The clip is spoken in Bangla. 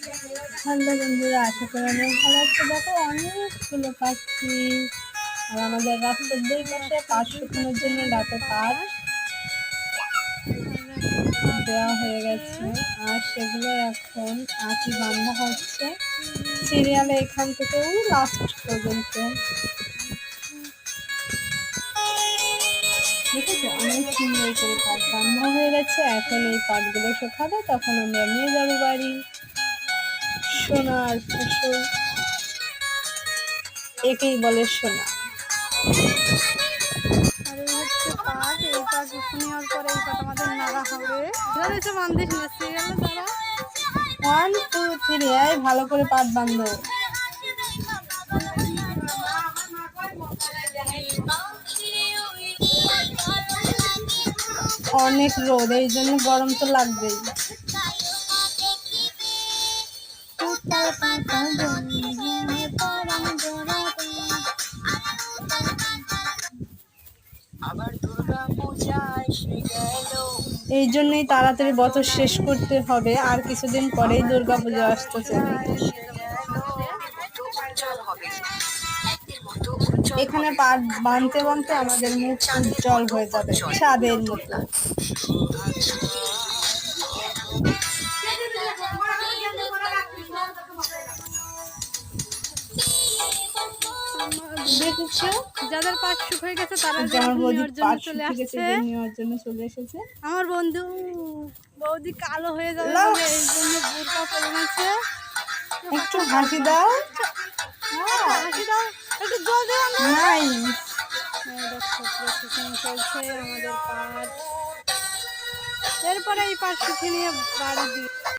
হ্যালো বন্ধুরা, আশা করি অনেক ভালো আছে। দেখো অনেকগুলো পাখি। আর আমাদের রাস্তার দুই পাশে পাট শুকানোর জন্য রাতে পাট দেওয়া হয়ে গেছে। আর সেগুলো এখন আঁটি বাঁধা হচ্ছে সিরিয়ালে এখান থেকে লাস্ট পর্যন্ত। ঠিক আছে, অনেক সুন্দর করে পাট বাঁধা হয়ে গেছে। এখন এই পাটগুলো শুকাবে, তখন আমরা নিয়ে যাবো বাড়ি। সোনার ফসল, একেই বলে সোনা। আর এই হচ্ছে পাট। এই পাট নেওয়ার পরে এই পাট আমাদের নাড়া হবে। ধরেছে বান্ধিস না সিরিয়ালে তারা। 1 2 3, এই ভালো করে পাট বাঁধো। অনেক রোদ, এই জন্য গরম তো লাগবেই। এই জন্যই তাড়াতাড়ি বছর শেষ করতে হবে, আর কিছুদিন পরেই দুর্গাপূজা আসতেছে। এখানে পাট বাঁধতে বাঁধতে আমাদের মুখ উজ্জ্বল হয়ে যাবে চাঁদের মতো। দেখেছো, যাদের পাট শুকিয়ে গেছে তারা আমার বৌদি নেওয়ার জন্য পাট চলে শুকিয়ে গেছে, আসছে। নেওয়ার জন্য চলে এসেছে। আমার বৌদি কালো হয়ে যাবে বলে এই জন্য বোরকা পরে নিয়েছে। একটু হাসি দাও। হাসি দাও, একটু জল দেওয়া না। নাই, দেখো প্রসেসিং চলছে আমাদের পাট। এরপরে এই পাট শুকিয়ে নিয়ে বাড়ি দিই।